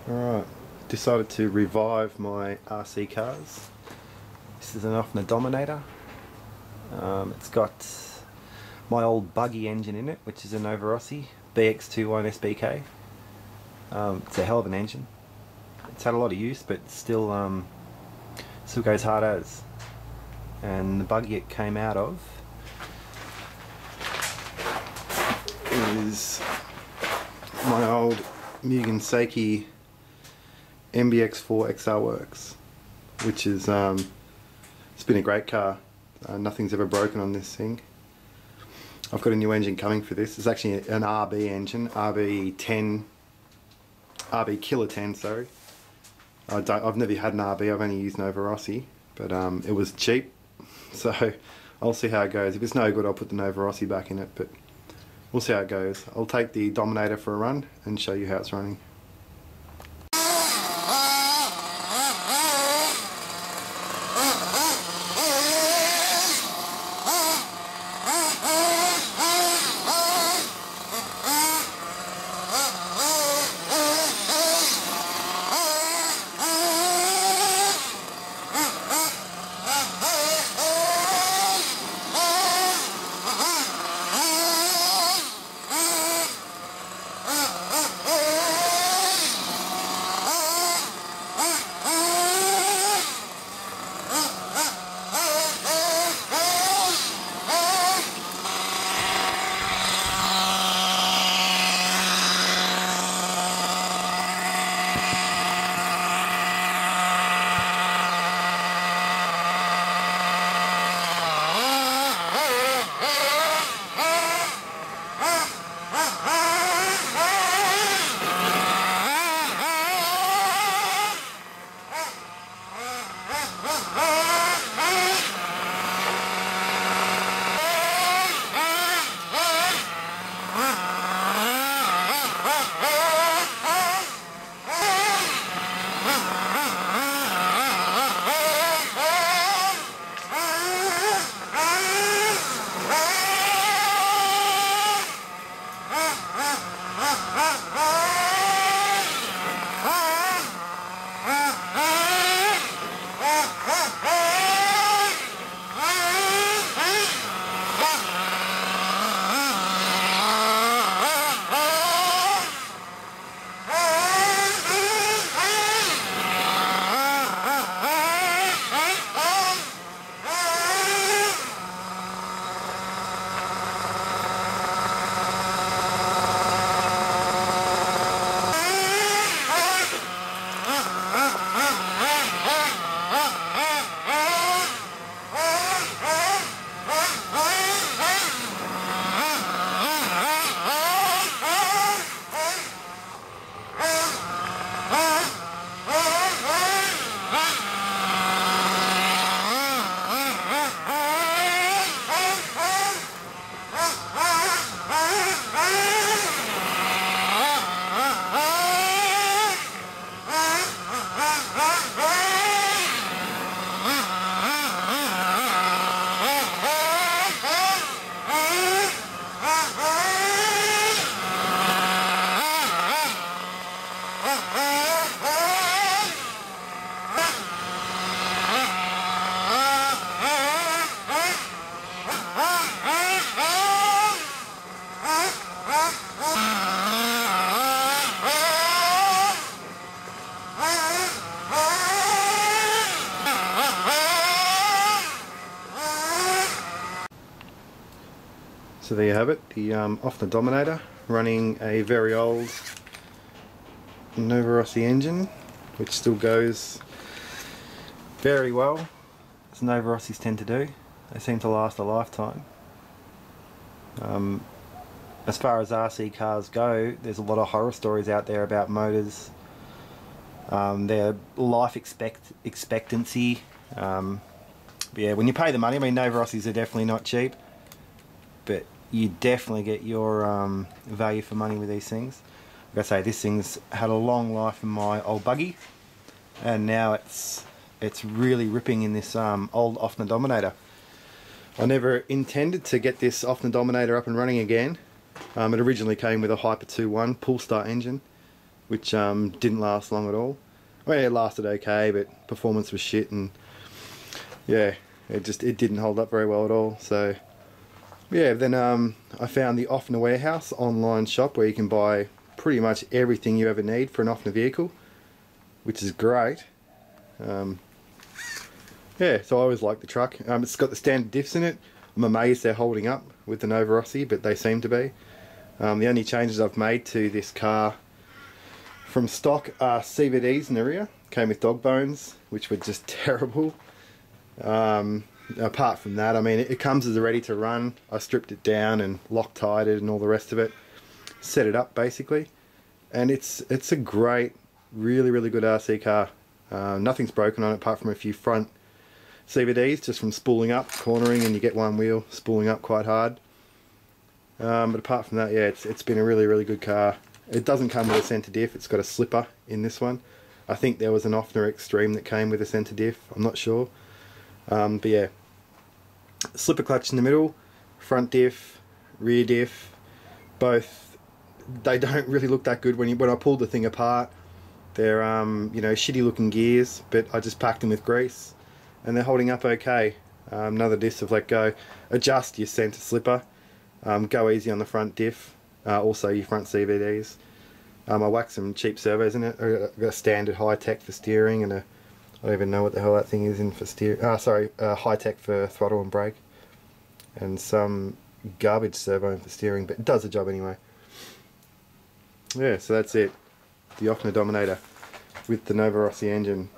Alright, decided to revive my RC cars. This is an Ofna Dominator. It's got my old buggy engine in it, which is a Novarossi BX21SBK. It's a hell of an engine. It's had a lot of use, but still goes hard as. And the buggy it came out of is my old Mugen Seiki MBX4XR Works, which is it's been a great car. Nothing's ever broken on this thing. I've got a new engine coming for this. It's actually an RB engine, RB Killer 10, sorry. I've never had an RB, I've only used Novarossi, but it was cheap, so I'll see how it goes. If it's no good, I'll put the Novarossi back in it, but we'll see how it goes. I'll take the Dominator for a run and show you how it's running. So there you have it, the Ofna Dominator running a very old Novarossi engine, which still goes very well, as Novarossis tend to do. They seem to last a lifetime. As far as RC cars go, there's a lot of horror stories out there about motors, their life expectancy. Yeah, when you pay the money, I mean, Novarossis are definitely not cheap, but you definitely get your value for money with these things. Like I say, this thing's had a long life in my old buggy, and now it's really ripping in this old Ofna Dominator. I never intended to get this Ofna Dominator up and running again. It originally came with a Hyper 2.1 pull start engine, which didn't last long at all. Well, it lasted okay, but performance was shit, and yeah, it didn't hold up very well at all. So yeah, then I found the Ofna Warehouse online shop where you can buy pretty much everything you ever need for an Ofna vehicle, which is great. Yeah, so I always like the truck. It's got the standard diffs in it. I'm amazed they're holding up with the Novarossi, but they seem to be. The only changes I've made to this car from stock are CVDs in the rear. Came with dog bones, which were just terrible. Apart from that, I mean, it comes as a ready to run. I stripped it down and Loctite it and all the rest of it. Set it up basically, and it's a great, really good RC car. Nothing's broken on it apart from a few front CVDs just from spooling up, cornering, and you get one wheel spooling up quite hard. But apart from that, yeah, it's been a really good car. It doesn't come with a centre diff. It's got a slipper in this one. I think there was an Ofna Extreme that came with a centre diff. I'm not sure. But yeah, slipper clutch in the middle, front diff, rear diff, both. They don't really look that good when I pulled the thing apart. They're you know, shitty looking gears, but I just packed them with grease, and they're holding up okay. Another disc of let go. Adjust your centre slipper. Go easy on the front diff. Also your front CVDs. I whacked some cheap servos in it. I got a standard high-tech for steering, and I don't even know what the hell that thing is in for steer. High-tech for throttle and brake, and some garbage servo for steering, but it does the job anyway. Yeah, so that's it. The Ofna Dominator with the Novarossi engine.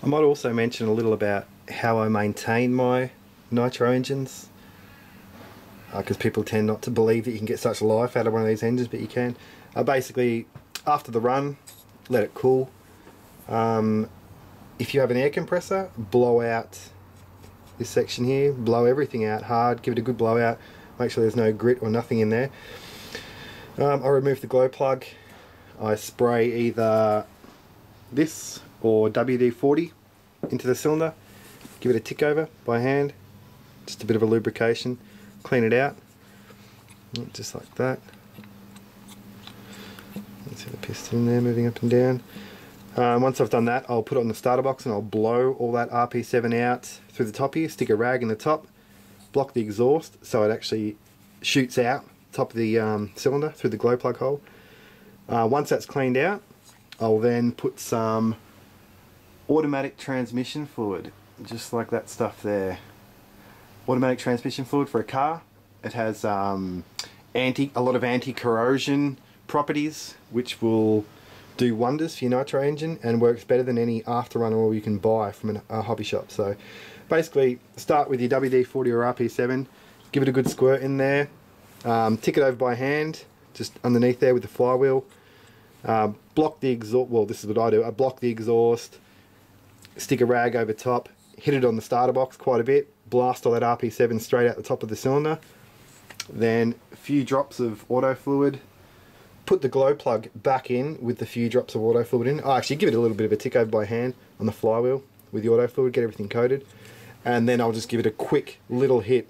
I might also mention a little about how I maintain my Nitro engines, because people tend not to believe that you can get such life out of one of these engines, but you can. Basically, after the run, let it cool. If you have an air compressor, blow out this section here, blow everything out hard, give it a good blowout, make sure there's no grit or nothing in there. I remove the glow plug. I spray either this or WD-40 into the cylinder, give it a tick over by hand, just a bit of a lubrication, clean it out, just like that. See the piston there moving up and down. Once I've done that, I'll put it on the starter box and I'll blow all that RP7 out through the top here, stick a rag in the top, block the exhaust so it actually shoots out top of the cylinder through the glow plug hole. Once that's cleaned out, I'll then put some automatic transmission fluid, just like that stuff there. Automatic transmission fluid for a car. It has a lot of anti-corrosion properties, which will do wonders for your Nitro engine and works better than any after-run oil you can buy from a hobby shop. So basically, start with your WD-40 or RP7, give it a good squirt in there, tick it over by hand, just underneath there with the flywheel, block the exhaust. Well, this is what I do. I block the exhaust, stick a rag over top, hit it on the starter box quite a bit, blast all that RP7 straight out the top of the cylinder, then a few drops of auto fluid, put the glow plug back in with the few drops of auto fluid in. I actually give it a little bit of a tick over by hand on the flywheel with the auto fluid, get everything coated, and then I'll just give it a quick little hit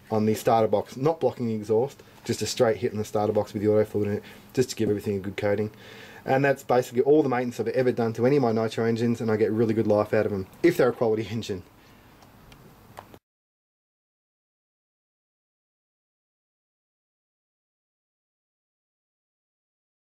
on the starter box, not blocking the exhaust, just a straight hit on the starter box with the auto fluid in it, just to give everything a good coating. And that's basically all the maintenance I've ever done to any of my Nitro engines, and I get really good life out of them if they're a quality engine.